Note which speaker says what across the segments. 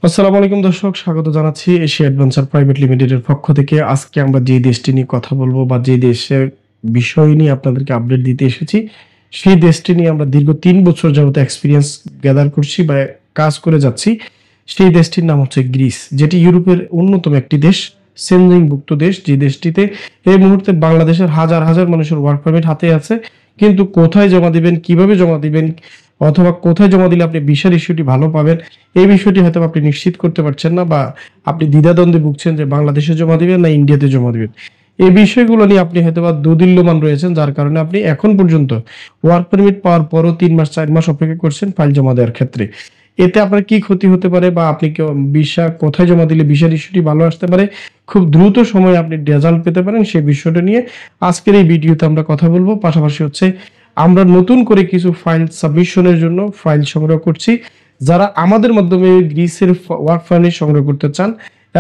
Speaker 1: আসসালামু আলাইকুম দর্শক, স্বাগত জানাচ্ছি এশিয়া অ্যাডভেঞ্চার প্রাইভেট লিমিটেডের পক্ষ থেকে। আজকে আমরা যে দেশটি নিয়ে কথা বলবো বা যে দেশের বিষয় নিয়ে আপনাদেরকে আপডেট দিতে এসেছি, সেই দেশটি নিয়ে আমরা দীর্ঘ ৩ বছর যাবত এক্সপেরিয়েন্স গ্যাদার করছি বা কাজ করে যাচ্ছি। সেই দেশটির নাম হচ্ছে গ্রিস, যেটি ইউরোপের অন্যতম একটি দেশ, সেনজেনভুক্ত দেশ। যে দেশটিতে এই মুহূর্তে বাংলাদেশের হাজার হাজার মানুষের ওয়ার্ক পারমিট হাতে আছে, কিন্তু কোথায় জমা দিবেন, কিভাবে জমা দিবেন, অথবা কোথায় জমা দিলে আপনি ভিসার ইস্যুটি ভালো পাবেন, এই বিষয়টি হয়তো আপনি নিশ্চিত করতে পারছেন না, বা আপনি দ্বিধাদ্বন্দ্বে ভুগছেন যে বাংলাদেশে জমা দিবেন না ইন্ডিয়াতে জমা দিবেন। এই বিষয়গুলো নিয়ে আপনি হয়তো বা দোদিল্যমান রয়েছেন, যার কারণে আপনি এখন পর্যন্ত ওয়ার্ক পারমিট পাওয়ার পরও ৩ মাস ৪ মাস অপেক্ষা করছেন ফাইল জমা দেওয়ার ক্ষেত্রে। এতে আপনার কি ক্ষতি হতে পারে, বা আপনি ভিসা কোথায় জমা দিলে ভিসার ইস্যুটি ভালো আসতে পারে, খুব দ্রুত সময়ে আপনি রেজাল্ট পেতে পারেন, সেই বিষয়টা নিয়ে আজকের এই ভিডিওতে আমরা কথা বলবো। পাশাপাশি হচ্ছে আমরা নতুন করে কিছু ফাইল সাবমিশনের জন্য ফাইল সংগ্রহ করছি। যারা আমাদের মাধ্যমে গ্রিসের ওয়ার্ক পারমিট সংগ্রহ করতে চান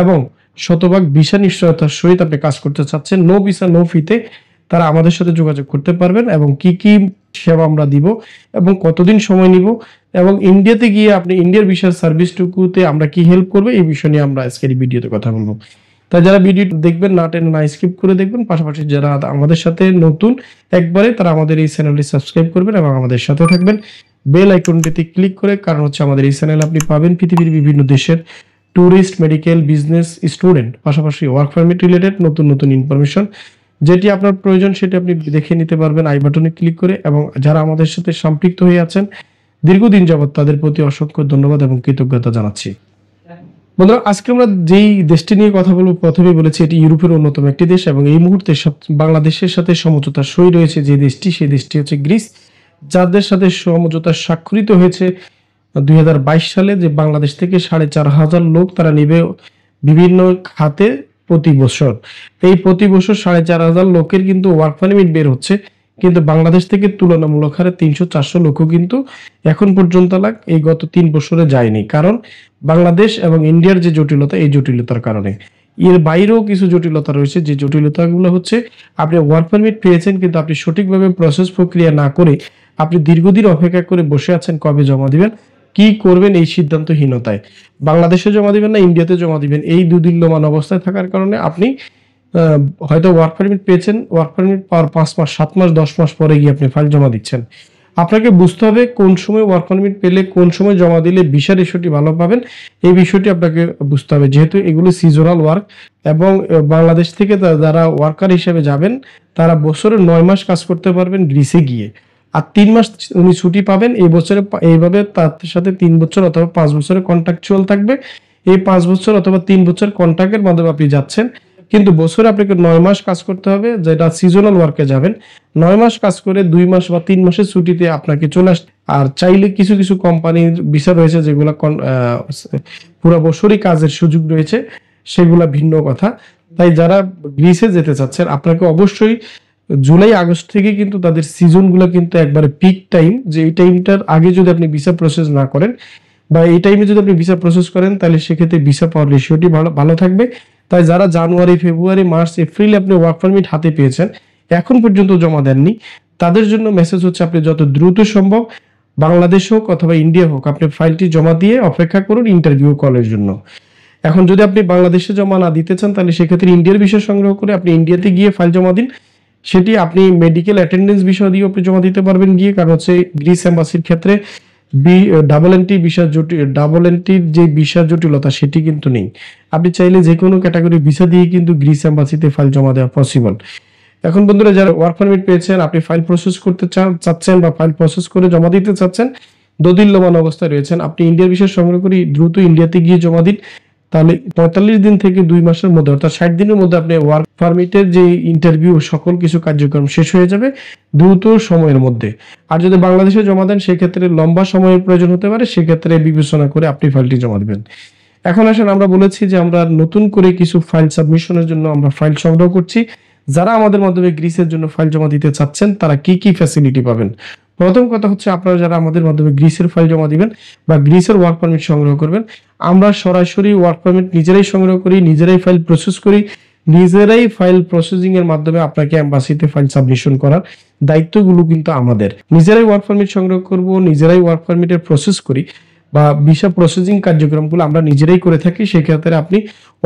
Speaker 1: এবং শতভাগ ভিসা নিশ্চয়তার সহিত আপনি কাজ করতে চাচ্ছেন, নো ভিসা নো ফিতে, তারা আমাদের সাথে যোগাযোগ করতে পারবেন। এবং কি কি সেবা আমরা দিব এবং কতদিন সময় নিব, এবং ইন্ডিয়াতে গিয়ে আপনি ইন্ডিয়ার ভিসার সার্ভিসটুকুতে আমরা কি হেল্প করবো, এই বিষয় নিয়ে আমরা আজকের এই ভিডিওতে কথা বলবো। তাই যারা ভিডিও দেখবেন না টেনে না স্কিপ করে দেখবেন। পাশাপাশি যারা আমাদের সাথে নতুন একবারে, তারা আমাদের এই চ্যানেলটি সাবস্ক্রাইব করবেন এবং আমাদের সাথে থাকবেন বেল আইকনটিতে ক্লিক করে। কারণ হচ্ছে আমাদের এই চ্যানেলে আপনি পাবেন পৃথিবীর বিভিন্ন দেশের ট্যুরিস্ট, মেডিকেল, বিজনেস, স্টুডেন্ট, পাশাপাশি ওয়ার্ক পারমিট রিলেটেড নতুন নতুন ইনফরমেশন। যেটি আপনার প্রয়োজন সেটি আপনি দেখে নিতে পারবেন আই বাটনে ক্লিক করে। এবং যারা আমাদের সাথে সম্পৃক্ত হয়ে আছেন দীর্ঘদিন যাবত, তাদের প্রতি অসংখ্য ধন্যবাদ এবং কৃতজ্ঞতা জানাচ্ছি। বন্ধুরা, আজকে আমরা যেই দেশটি নিয়ে কথা বলবো, প্রথমেই বলেছি এটি ইউরোপের অন্যতম একটি দেশ এবং এই মুহূর্তে বাংলাদেশের সাথে সমঝোতার সই রয়েছে যে দেশটি, সেই দেশটি হচ্ছে গ্রিস। যাদের সাথে সমঝোতা স্বাক্ষরিত হয়েছে ২০২২ সালে, যে বাংলাদেশ থেকে ৪,৫০০ লোক তারা নেবে বিভিন্ন খাতে প্রতি বছর। এই প্রতি বছর ৪,৫০০ লোকের কিন্তু ওয়ার্ক পারমিট বের হচ্ছে, কিন্তু বাংলাদেশ থেকে তুলনামূলক হারে ৩০০-৪০০ লোকও কিন্তু এখন পর্যন্ত এই গত ৩ বছরে যায়নি। কারণ বাংলাদেশ এবং ইন্ডিয়ার যে জটিলতা, এই জটিলতার কারণে। এর বাইরেও কিছু জটিলতা রয়েছে, যে জটিলতাগুলো হচ্ছে আপনি ওয়ার্ক পারমিট পেয়েছেন, কিন্তু আপনি সঠিকভাবে প্রসেস প্রক্রিয়া না করে আপনি দীর্ঘদিন অপেক্ষা করে বসে আছেন কবে জমা দিবেন, কি করবেন এই সিদ্ধান্তহীনতায়। বাংলাদেশে জমা দিবেন না ইন্ডিয়াতে জমা দিবেন, এই দুদিল্যমান অবস্থায় থাকার কারণে আপনি হয়তো ওয়ার্ক পারমিট পেয়েছেন, ওয়ার্ক পারমিট পাওয়ার ৫ মাস, ৭ মাস, ১০ মাস পরে গিয়ে আপনি ফাইল জমা দিচ্ছেন। আপনাকে বুঝতে হবে কোন সময় ওয়ার্ক পারমিট পেলে, কোন সময় জমা দিলে ভিসার ইস্যুটি ভালো পাবেন, এই বিষয়টি আপনাকে বুঝতে হবে। যেহেতু এগুলো সিজনাল ওয়ার্ক এবং বাংলাদেশ থেকে যারা ওয়ার্কার হিসেবে যাবেন, তারা বছরে ৯ মাস কাজ করতে পারবেন গ্রিসে গিয়ে, আর ৩ মাস উনি ছুটি পাবেন। এই বছরে এইভাবে তার সাথে ৩ বছর অথবা ৫ বছরের কন্ট্রাকচুয়াল থাকবে। এই ৫ বছর অথবা ৩ বছর কন্ট্রাক্টের মাধ্যমে আপনি যাচ্ছেন, কিন্তু বছরে আপনাকে ৯ মাস কাজ করতে হবে, যেটা সিজনাল ওয়ার্কে যাবেন। ৯ মাস কাজ করে ২ মাস বা ৩ মাসের ছুটিতে আপনাকে চলে আসতে। আর চাইলে কিছু কিছু কোম্পানির ভিসা রয়েছে যেগুলো পুরো বছরই কাজের সুযোগ রয়েছে, সেগুলা ভিন্ন কথা। তাই যারা গ্রিসে যেতে চাচ্ছেন, আপনাকে অবশ্যই জুলাই আগস্ট থেকে কিন্তু তাদের সিজনগুলো কিন্তু একবারে পিক টাইম, যে এই টাইমটার আগে যদি আপনি ভিসা প্রসেস না করেন বা এই টাইমে যদি আপনি ভিসা প্রসেস করেন, তাহলে সেক্ষেত্রে ভিসা পাওয়ার রেশিওটি ভালো থাকবে। তাই যারা জানুয়ারি, ফেব্রুয়ারি, মার্চ, এপ্রিলে আপনি ওয়ার্ক পারমিট হাতে পেয়েছেন, এখন পর্যন্ত জমা দেননি, তাদের জন্য মেসেজ হচ্ছে আপনি যত দ্রুত সম্ভব বাংলাদেশ হোক অথবা ইন্ডিয়া হোক, আপনি ফাইলটি জমা দিয়ে অপেক্ষা করুন ইন্টারভিউ কলের জন্য। এখন যদি আপনি বাংলাদেশে জমা না দিতে চান, তাহলে সেক্ষেত্রে ইন্ডিয়ার বিষয় সংগ্রহ করে আপনি ইন্ডিয়াতে গিয়ে ফাইল জমা দিন। সেটি আপনি মেডিকেল অ্যাটেন্ডেন্স বিষয় দিয়ে আপনি জমা দিতে পারবেন গিয়ে। কারণ হচ্ছে গ্রিস এম্বাসির ক্ষেত্রে ডাবল এন্ট্রির যে ভিসার জটিলতা সেটি কিন্তু নেই। আপনি চাইলে যে কোনো ক্যাটাগরি ভিসা দিয়ে কিন্তু গ্রিস এম্বাসিতে ফাইল জমা দেওয়া পসিবল। এখন বন্ধুরা, যারা ওয়ার্ক পারমিট পেয়েছেন, আপনি ফাইল প্রসেস করতে চাচ্ছেন বা ফাইল প্রসেস করে জমা দিতে চাচ্ছেন, দোদিল্যমান অবস্থায় রয়েছেন, আপনি ইন্ডিয়ার বিষয় সংগ্রহ করে দ্রুত ইন্ডিয়াতে গিয়ে জমা দিন। তাহলে ৪৫ দিন থেকে ২ মাসের মধ্যে, অর্থাৎ ৬০ দিনের মধ্যে আপনি ওয়ার্ক পারমিটের যে ইন্টারভিউ সকল কিছু কার্যক্রম শেষ হয়ে যাবে দ্রুত সময়ের মধ্যে। আর যদি বাংলাদেশে জমা দেন, সেক্ষেত্রে লম্বা সময়ের প্রয়োজন হতে পারে, সেক্ষেত্রে বিবেচনা করে আপনি ফাইলটি জমা দিবেন। এখন আসেন, আমরা বলেছি যে আমরা নতুন করে কিছু ফাইল সাবমিশনের জন্য আমরা ফাইল সংগ্রহ করছি। যারা আমাদের মাধ্যমে গ্রিসের জন্য ফাইল জমা দিতে চাচ্ছেন, তারা কি কি ফ্যাসিলিটি পাবেন। প্রথম কথা হচ্ছে, আপনারা যারা আমাদের মাধ্যমে গ্রিসের ফাইল জমা দিবেন বা গ্রিসের ওয়ার্ক পারমিট সংগ্রহ করবেন, আমরা সরাসরি ওয়ার্ক পারমিট নিজেরাই সংগ্রহ করি, নিজেরাই ফাইল প্রসেস করি, নিজেরাই ফাইল প্রসেসিং এর মাধ্যমে আপনাকে এম্বাসিতে ফাইল সাবমিশন করার দায়িত্বগুলো কিন্তু আমাদের। নিজেরাই ওয়ার্ক পারমিট সংগ্রহ করব, নিজেরাই ওয়ার্ক পারমিটের প্রসেস করি। বা ভিসা প্রসেসিং কার্যক্রমগুলো আমরা নিজেরাই করে থাকি। সেক্ষেত্রে আপনি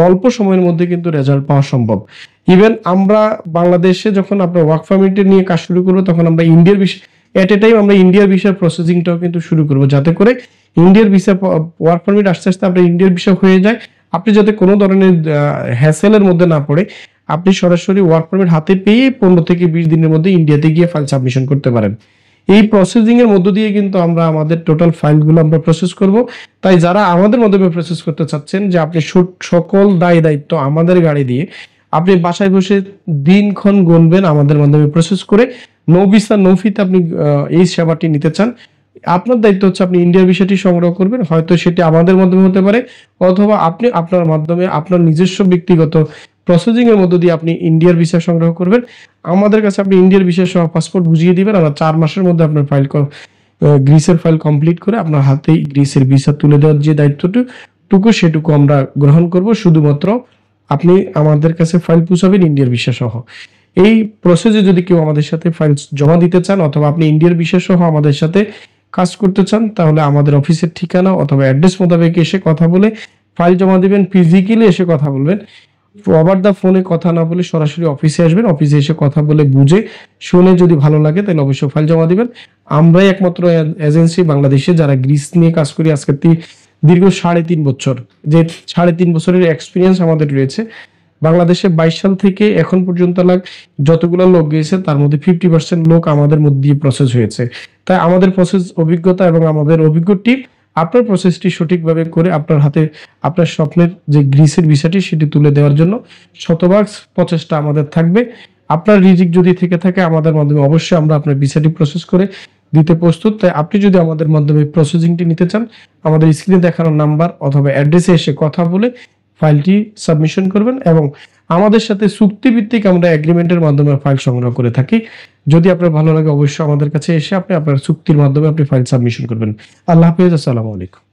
Speaker 1: অল্প সময়ের মধ্যে কিন্তু রেজাল্ট পাওয়া সম্ভব। ইভেন আমরা বাংলাদেশে যখন আপনার ওয়ার্ক পারমিট নিয়ে কাজ শুরু করবো, তখন আমরা ইন্ডিয়ার ভিসা এট এ টাইম আমরা ইন্ডিয়ার ভিসার প্রসেসিংটাও কিন্তু শুরু করবো, যাতে করে ইন্ডিয়ার ভিসা ওয়ার্ক পারমিট আস্তে আস্তে আপনার ইন্ডিয়ার ভিসা হয়ে যায়। আপনি যাতে কোনো ধরনের হ্যাসেলের মধ্যে না পড়ে আপনি সরাসরি ওয়ার্ক পারমিট হাতে পেয়ে 15 থেকে 20 দিনের মধ্যে ইন্ডিয়াতে গিয়ে ফাইল সাবমিশন করতে পারেন। এই প্রসেসিং এর মধ্য দিয়ে কিন্তু আমরা আমাদের টোটাল ফাইলগুলো আমরা প্রসেস করব। তাই যারা আমাদের মাধ্যমে প্রসেস করতে চাচ্ছেন, যে আপনি সকল দায় দায়িত্ব আমাদের গাড়ি দিয়ে আপনি বাসায় বসে দিনক্ষণ গুনবেন আমাদের মাধ্যমে প্রসেস করে নো ভিসা নো ফিতে আপনি এই সেবাটি নিতে চান, আপনার দায়িত্ব হচ্ছে আপনি ইন্ডিয়ার ভিসাটি সংগ্রহ করবেন। হয়তো সেটি আমাদের মাধ্যমে হতে পারে, অথবা আপনি আপনার মাধ্যমে আপনার নিজস্ব ব্যক্তিগত প্রসেসিং এর মধ্য দিয়ে আপনি ইন্ডিয়ার ভিসা সংগ্রহ করবেন। আমাদের কাছে আপনি ইন্ডিয়ার ভিসা সহ পাসপোর্ট বুঝিয়ে দিবেন। আমরা 4 মাসের মধ্যে আপনার গ্রিসের ফাইল কমপ্লিট করে আপনার হাতেই গ্রিসের ভিসা তুলে দেওয়ার যে দায়িত্বটুকু সেটুকু আমরা গ্রহণ করব। শুধুমাত্র আপনি আমাদের কাছে ফাইল পৌঁছাবেন ইন্ডিয়ার ভিসা সহ। এই প্রসেসে যদি কেউ আমাদের সাথে ফাইল জমা দিতে চান, অথবা আপনি ইন্ডিয়ার ভিসা সহ আমাদের সাথে কাজ করতে চান, তাহলে আমাদের অফিসের ঠিকানা অথবা অ্যাড্রেস মোতাবেক এসে কথা বলে ফাইল জমা দিবেন। ফিজিক্যালি এসে কথা বলবেন, ওভার দা ফোনে কথা না বলে সরাসরি অফিসে আসবেন। অফিসে এসে কথা বলে বুঝে শুনে যদি ভালো লাগে তাহলে অবশ্যই ফাইল জমা দিবেন। আমরাই একমাত্র এজেন্সি বাংলাদেশে যারা গ্রিস নিয়ে কাজ করি আজকে দীর্ঘ 3.5 বছর, যে 3.5 বছরের এক্সপিরিয়েন্স আমাদের রয়েছে। বাংলাদেশে 22 সাল থেকে এখন পর্যন্ত যতগুলো লোক গিয়েছে তার মধ্যে 50% লোক আমাদের মধ্যে দিয়ে প্রসেস হয়েছে। তাই আমাদের প্রসেস অভিজ্ঞতা এবং আমাদের অভিজ্ঞ টিম আপনার প্রসেসটি সঠিকভাবে করে আপনার হাতে আপনার স্বপ্নের যে গ্রিসের ভিসাটি সেটি তুলে দেওয়ার জন্য শতভাগ প্রচেষ্টা আমাদের থাকবে। আপনার রিজিক যদি থেকে থাকে আমাদের মাধ্যমে অবশ্যই আমরা আপনার ভিসাটি প্রসেস করে দিতে প্রস্তুত। তাই আপনি যদি আমাদের মাধ্যমে প্রসেসিংটি নিতে চান, আমাদের স্ক্রিনে দেখানো নাম্বার অথবা অ্যাড্রেসে এসে কথা বলে ফাইলটি সাবমিশন করবেন, এবং আমাদের সাথে চুক্তিভিত্তিক আমরা এগ্রিমেন্টের মাধ্যমে ফাইল সংগ্রহ করে থাকি। যদি আপনার ভালো লাগে অবশ্যই আমাদের কাছে এসে আপনি আপনার চুক্তির মাধ্যমে আপনি ফাইল সাবমিশন করবেন। আল্লাহ হাফেজ, আসসালামু আলাইকুম।